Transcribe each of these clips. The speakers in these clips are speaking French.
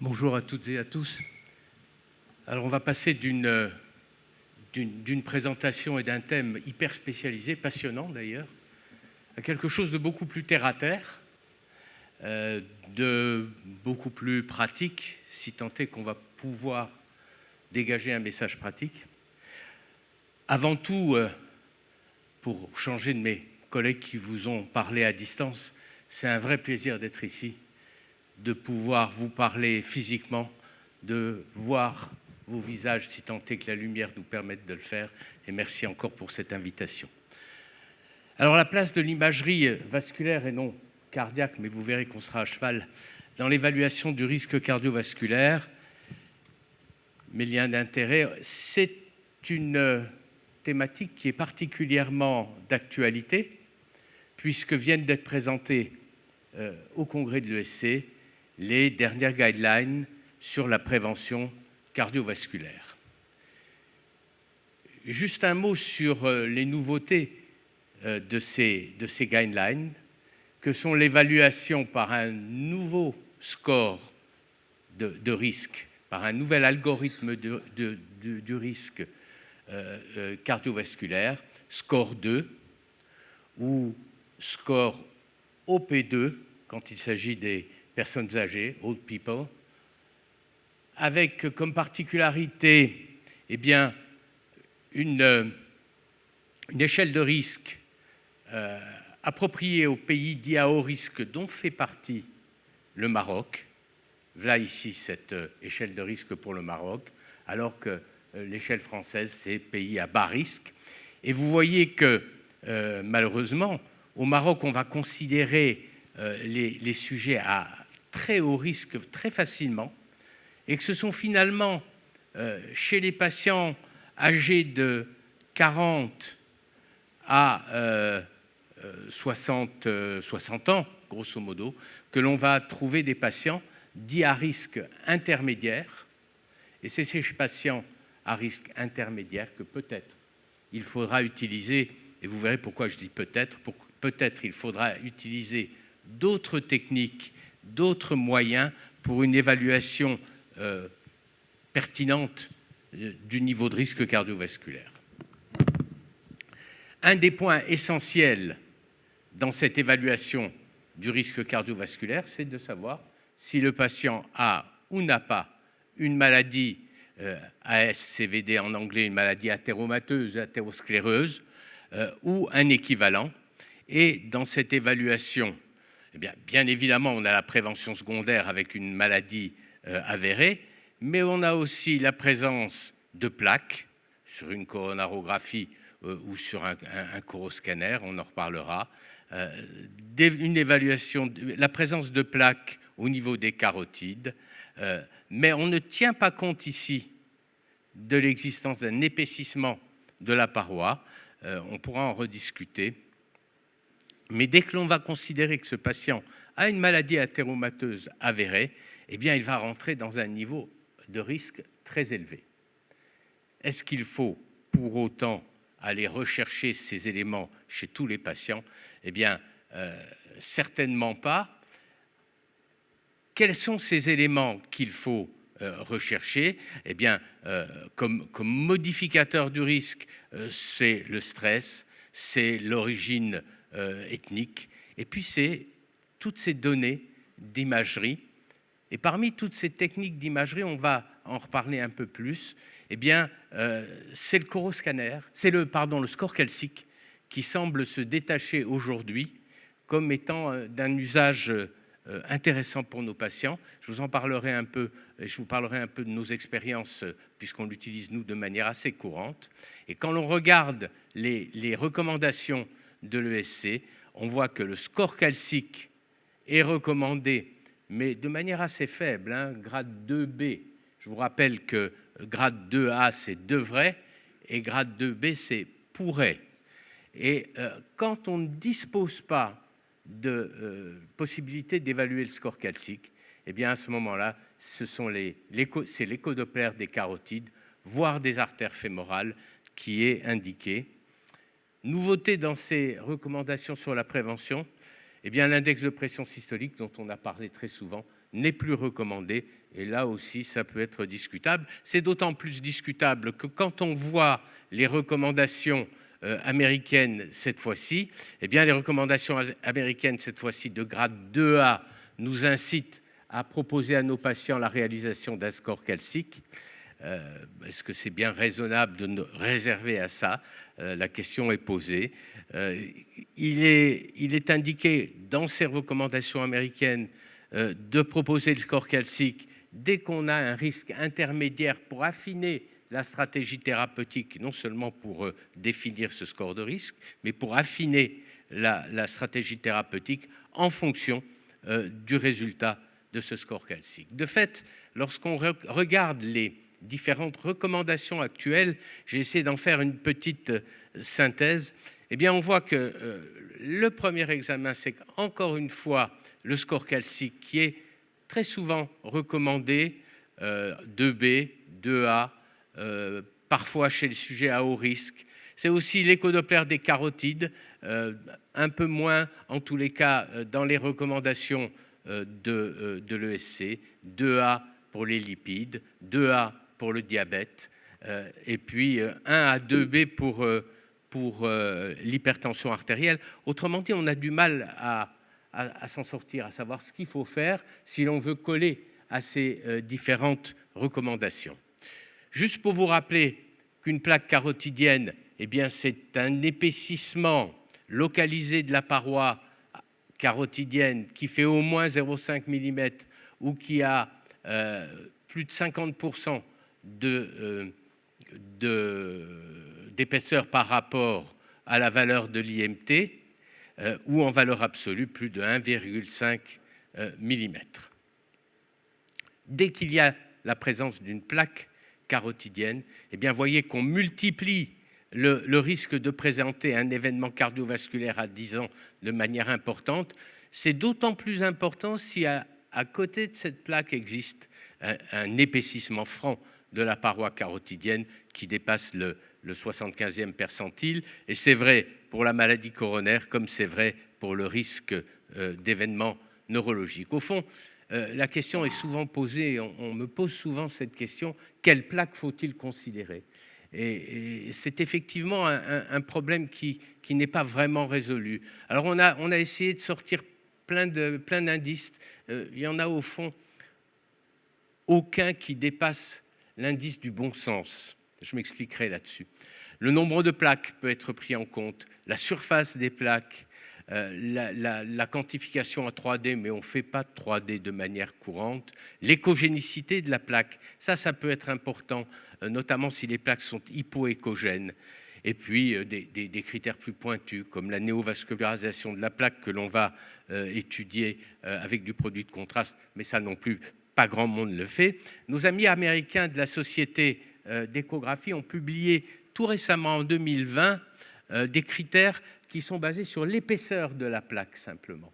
Bonjour à toutes et à tous. Alors on va passer d'une présentation et d'un thème hyper spécialisé, passionnant d'ailleurs, à quelque chose de beaucoup plus terre-à-terre, de beaucoup plus pratique, si tant est qu'on va pouvoir dégager un message pratique. Avant tout, pour changer de mes collègues qui vous ont parlé à distance, c'est un vrai plaisir d'être ici, de pouvoir vous parler physiquement, de voir vos visages si tant est que la lumière nous permette de le faire. Et merci encore pour cette invitation. Alors la place de l'imagerie vasculaire et non cardiaque, mais vous verrez qu'on sera à cheval dans l'évaluation du risque cardiovasculaire. Mes liens d'intérêt, c'est une thématique qui est particulièrement d'actualité puisque viennent d'être présentées au congrès de l'ESC les dernières guidelines sur la prévention cardiovasculaire. Juste un mot sur les nouveautés de ces guidelines, que sont l'évaluation par un nouveau score de risque, par un nouvel algorithme du risque cardiovasculaire, score 2, ou score OP2, quand il s'agit des personnes âgées, old people, avec comme particularité une échelle de risque appropriée aux pays dits à haut risque dont fait partie le Maroc. Voilà ici cette échelle de risque pour le Maroc, alors que l'échelle française, c'est pays à bas risque. Et vous voyez que malheureusement, au Maroc, on va considérer les sujets à très haut risque très facilement, et que ce sont finalement chez les patients âgés de 40 à 60 ans, grosso modo, que l'on va trouver des patients dits à risque intermédiaire, et c'est ces patients à risque intermédiaire que peut-être il faudra utiliser, et vous verrez pourquoi je dis peut-être il faudra utiliser d'autres techniques, d'autres moyens pour une évaluation pertinente du niveau de risque cardiovasculaire. Un des points essentiels dans cette évaluation du risque cardiovasculaire, c'est de savoir si le patient a ou n'a pas une maladie ASCVD en anglais, une maladie athéromateuse, athéroscléreuse, ou un équivalent. Et dans cette évaluation, bien évidemment, on a la prévention secondaire avec une maladie avérée, mais on a aussi la présence de plaques sur une coronarographie ou sur un coroscanner, on en reparlera, une évaluation, la présence de plaques au niveau des carotides, mais on ne tient pas compte ici de l'existence d'un épaississement de la paroi, on pourra en rediscuter. Mais dès que l'on va considérer que ce patient a une maladie athéromateuse avérée, il va rentrer dans un niveau de risque très élevé. Est-ce qu'il faut pour autant aller rechercher ces éléments chez tous les patients ? Certainement pas. Quels sont ces éléments qu'il faut rechercher ? Comme modificateur du risque, c'est le stress, c'est l'origine ethnique, et puis c'est toutes ces données d'imagerie. Et parmi toutes ces techniques d'imagerie, on va en reparler un peu plus, c'est le coroscanner, c'est le score calcique qui semble se détacher aujourd'hui comme étant d'un usage intéressant pour nos patients. Je vous parlerai un peu de nos expériences, puisqu'on l'utilise, nous, de manière assez courante. Et quand l'on regarde les recommandations de l'ESC, on voit que le score calcique est recommandé, mais de manière assez faible, grade 2B. Je vous rappelle que grade 2A, c'est devrait, et grade 2B, c'est pourrait. Et quand on ne dispose pas de possibilité d'évaluer le score calcique, à ce moment-là, c'est l'échodoppler des carotides, voire des artères fémorales, qui est indiqué. Nouveauté dans ces recommandations sur la prévention, l'index de pression systolique, dont on a parlé très souvent, n'est plus recommandé, Et là aussi, ça peut être discutable. C'est d'autant plus discutable que quand on voit les recommandations américaines cette fois-ci, eh bien les recommandations américaines cette fois-ci de grade 2A nous incitent à proposer à nos patients la réalisation d'un score calcique. Est-ce que c'est bien raisonnable de nous réserver à ça? La question est posée. Il est indiqué dans ces recommandations américaines de proposer le score calcique dès qu'on a un risque intermédiaire pour affiner la stratégie thérapeutique, non seulement pour définir ce score de risque, mais pour affiner la stratégie thérapeutique en fonction du résultat de ce score calcique. De fait, lorsqu'on regarde les différentes recommandations actuelles, j'ai essayé d'en faire une petite synthèse, eh bien on voit que le premier examen, c'est encore une fois le score calcique qui est très souvent recommandé, 2B, 2A, parfois chez le sujet à haut risque. C'est aussi l'échodoppler des carotides, un peu moins en tous les cas dans les recommandations de l'ESC, 2A pour les lipides, 2A pour le diabète, et puis 1 à 2B pour l'hypertension artérielle. Autrement dit, on a du mal à s'en sortir, à savoir ce qu'il faut faire si l'on veut coller à ces différentes recommandations. Juste pour vous rappeler qu'une plaque carotidienne, eh bien, c'est un épaississement localisé de la paroi carotidienne qui fait au moins 0,5 mm ou qui a plus de 50% d'épaisseur par rapport à la valeur de l'IMT, ou en valeur absolue plus de 1,5 mm. Dès qu'il y a la présence d'une plaque carotidienne, eh bien, voyez qu'on multiplie le risque de présenter un événement cardiovasculaire à 10 ans de manière importante. C'est d'autant plus important si à côté de cette plaque existe un épaississement franc de la paroi carotidienne qui dépasse le 75e percentile. Et c'est vrai pour la maladie coronaire comme c'est vrai pour le risque d'événements neurologiques. Au fond, la question est souvent posée, on me pose souvent cette question, quelle plaque faut-il considérer ? Et c'est effectivement un problème qui n'est pas vraiment résolu. Alors on a essayé de sortir plein d'indices. Il y en a au fond aucun qui dépasse l'indice du bon sens. Je m'expliquerai là-dessus. Le nombre de plaques peut être pris en compte, la surface des plaques, la quantification en 3D, mais on ne fait pas de 3D de manière courante, l'écogénicité de la plaque, ça peut être important, notamment si les plaques sont hypoécogènes. Et puis des critères plus pointus, comme la néovascularisation de la plaque que l'on va étudier avec du produit de contraste, mais ça non plus, pas grand monde le fait. Nos amis américains de la Société d'échographie ont publié tout récemment, en 2020, des critères qui sont basés sur l'épaisseur de la plaque, simplement.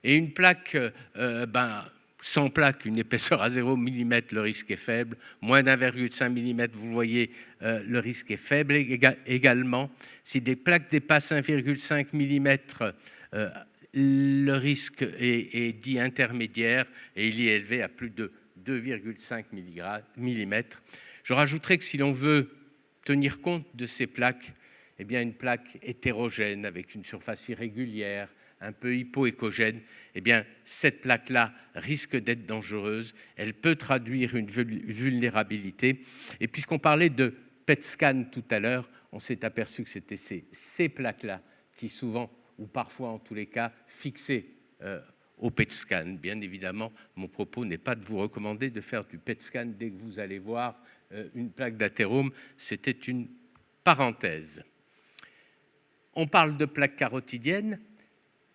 Et une plaque, sans plaque, une épaisseur à 0 mm, le risque est faible. Moins d'1,5 mm, vous voyez, le risque est faible également. Si des plaques dépassent 1,5 mm, le risque est dit intermédiaire et il est élevé à plus de 2,5 mm. Je rajouterai que si l'on veut tenir compte de ces plaques, eh bien une plaque hétérogène avec une surface irrégulière, un peu hypoécogène, eh bien cette plaque-là risque d'être dangereuse. Elle peut traduire une vulnérabilité. Et puisqu'on parlait de PET scan tout à l'heure, on s'est aperçu que c'était ces plaques-là qui souvent, ou parfois en tous les cas, fixaient au PET scan. Bien évidemment, mon propos n'est pas de vous recommander de faire du PET scan dès que vous allez voir une plaque d'athérome. C'était une parenthèse. On parle de plaques carotidiennes,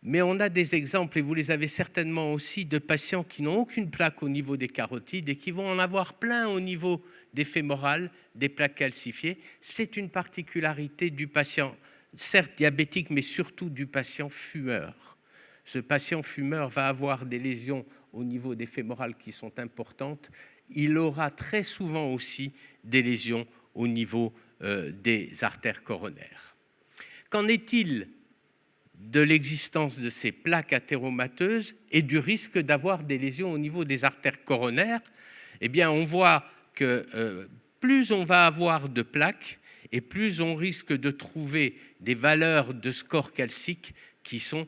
mais on a des exemples, et vous les avez certainement aussi, de patients qui n'ont aucune plaque au niveau des carotides et qui vont en avoir plein au niveau des fémorales, des plaques calcifiées. C'est une particularité du patient, certes diabétique, mais surtout du patient fumeur. Ce patient fumeur va avoir des lésions au niveau des fémorales qui sont importantes. Il aura très souvent aussi des lésions au niveau des artères coronaires. Qu'en est-il de l'existence de ces plaques athéromateuses et du risque d'avoir des lésions au niveau des artères coronaires? eh bien, on voit que plus on va avoir de plaques et plus on risque de trouver des valeurs de score calcique qui sont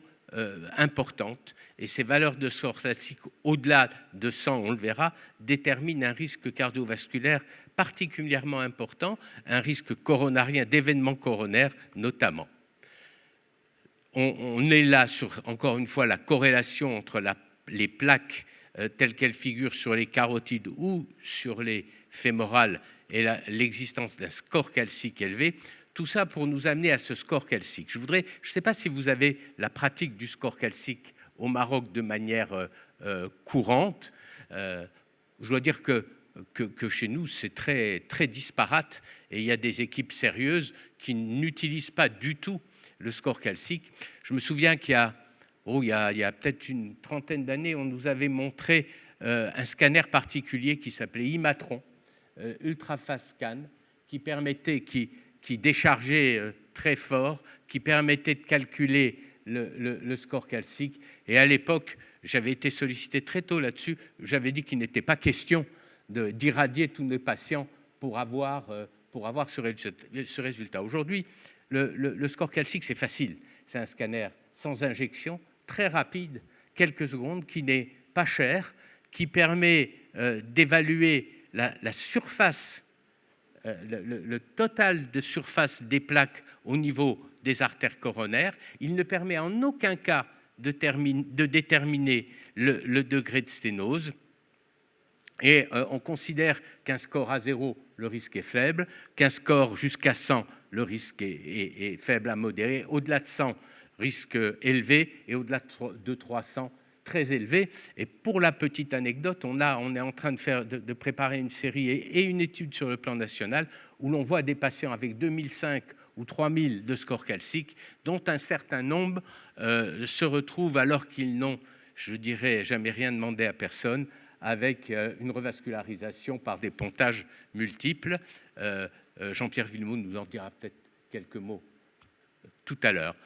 importantes. Et ces valeurs de score calcique, au-delà de 100, on le verra, déterminent un risque cardiovasculaire particulièrement important, un risque coronarien, d'événements coronaires notamment. On est là sur, encore une fois, la corrélation entre les plaques telles qu'elles figurent sur les carotides ou sur les fémorales et l'existence d'un score calcique élevé. Tout ça pour nous amener à ce score calcique. Je ne sais pas si vous avez la pratique du score calcique au Maroc de manière courante. Je dois dire que chez nous, c'est très, très disparate et il y a des équipes sérieuses qui n'utilisent pas du tout le score calcique. Je me souviens qu'il y a peut-être une trentaine d'années, on nous avait montré un scanner particulier qui s'appelait Imatron, Ultra Fast Scan, qui déchargeait très fort, qui permettait de calculer le score calcique. Et à l'époque, j'avais été sollicité très tôt là-dessus. J'avais dit qu'il n'était pas question d'irradier tous nos patients pour avoir ce résultat. Aujourd'hui, le score calcique, c'est facile. C'est un scanner sans injection, très rapide, quelques secondes, qui n'est pas cher, qui permet d'évaluer la surface, le total de surface des plaques au niveau des artères coronaires. Il ne permet en aucun cas de déterminer le degré de sténose. Et on considère qu'un score à 0, le risque est faible, qu'un score jusqu'à 100, le risque est faible à modéré, au-delà de 100, risque élevé, et au-delà de 300, très élevé. Et pour la petite anecdote, on est en train de préparer une série et une étude sur le plan national où l'on voit des patients avec 2005 ou 3000 de score calcique, dont un certain nombre se retrouvent alors qu'ils n'ont, je dirais, jamais rien demandé à personne, avec une revascularisation par des pontages multiples. Jean-Pierre Villemot nous en dira peut-être quelques mots tout à l'heure.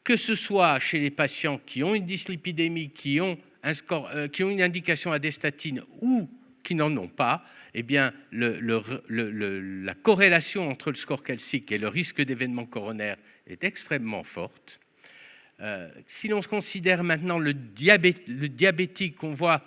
Que ce soit chez les patients qui ont une dyslipidémie, qui ont une indication à des statines ou qui n'en ont pas, eh bien, la corrélation entre le score calcique et le risque d'événement coronaire est extrêmement forte. Si l'on considère maintenant le diabétique qu'on voit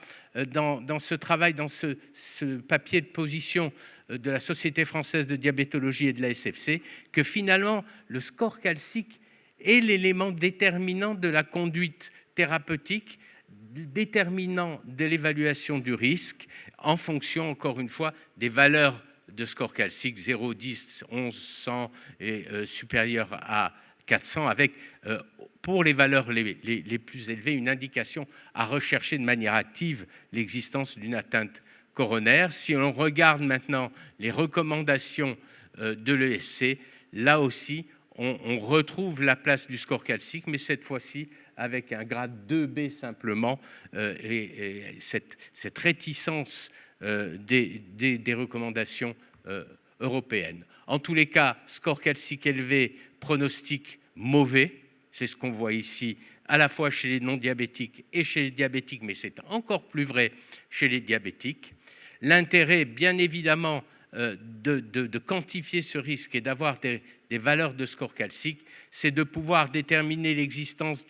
dans ce travail, dans ce papier de position de la Société française de diabétologie et de la SFC, que finalement le score calcique est l'élément déterminant de la conduite thérapeutique, déterminant de l'évaluation du risque en fonction, encore une fois, des valeurs de score calcique 0, 10, 11, 100 et supérieur à 400, avec pour les valeurs les plus élevées une indication à rechercher de manière active l'existence d'une atteinte coronaire. Si on regarde maintenant les recommandations de l'ESC, là aussi on retrouve la place du score calcique, mais cette fois-ci avec un grade 2B simplement, et cette réticence des recommandations européennes. En tous les cas, score calcique élevé, pronostic mauvais, c'est ce qu'on voit ici, à la fois chez les non-diabétiques et chez les diabétiques, mais c'est encore plus vrai chez les diabétiques. L'intérêt, bien évidemment, de quantifier ce risque et d'avoir des valeurs de score calcique, c'est de pouvoir déterminer l'existence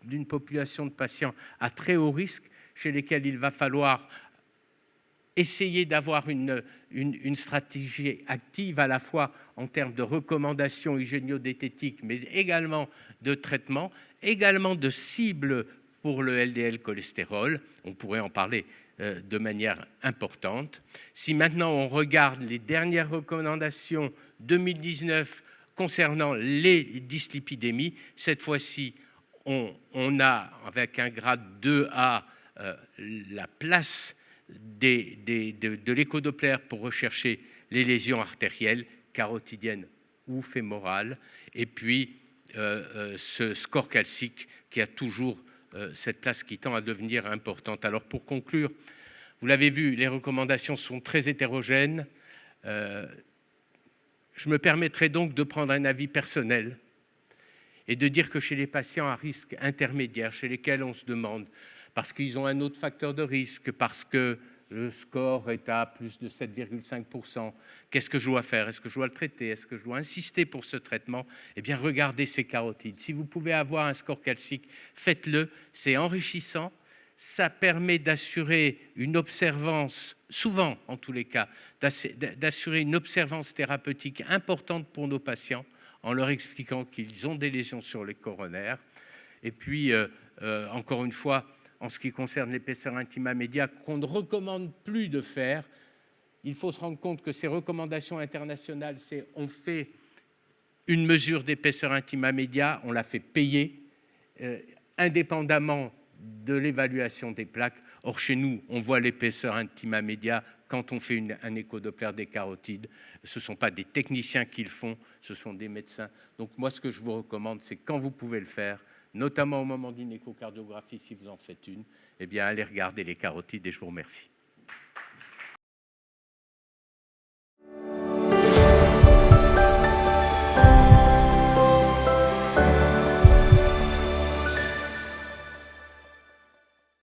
d'une population de patients à très haut risque, chez lesquels il va falloir essayer d'avoir une stratégie active à la fois en termes de recommandations hygiéno-diététiques, mais également de traitement, également de cibles pour le LDL cholestérol. On pourrait en parler de manière importante. Si maintenant on regarde les dernières recommandations 2019 concernant les dyslipidémies, cette fois-ci, on a, avec un grade 2A, la place de l'échodoppler pour rechercher les lésions artérielles, carotidiennes ou fémorales, et puis ce score calcique qui a toujours cette place qui tend à devenir importante. Alors pour conclure, vous l'avez vu, les recommandations sont très hétérogènes. Je me permettrai donc de prendre un avis personnel et de dire que chez les patients à risque intermédiaire, chez lesquels on se demande, parce qu'ils ont un autre facteur de risque, parce que le score est à plus de 7,5%. Qu'est-ce que je dois faire? Est-ce que je dois le traiter? Est-ce que je dois insister pour ce traitement? Eh bien, regardez ces carotides. Si vous pouvez avoir un score calcique, faites-le. C'est enrichissant. Ça permet d'assurer une observance, souvent en tous les cas, d'assurer une observance thérapeutique importante pour nos patients en leur expliquant qu'ils ont des lésions sur les coronaires. Et puis, encore une fois, en ce qui concerne l'épaisseur intima média, qu'on ne recommande plus de faire, il faut se rendre compte que ces recommandations internationales, c'est on fait une mesure d'épaisseur intima média, on la fait payer, indépendamment de l'évaluation des plaques. Or, chez nous, on voit l'épaisseur intima média quand on fait un échodoppler des carotides. Ce ne sont pas des techniciens qui le font, ce sont des médecins. Donc moi, ce que je vous recommande, c'est quand vous pouvez le faire, notamment au moment d'une échocardiographie, si vous en faites une, eh bien, allez regarder les carotides et je vous remercie.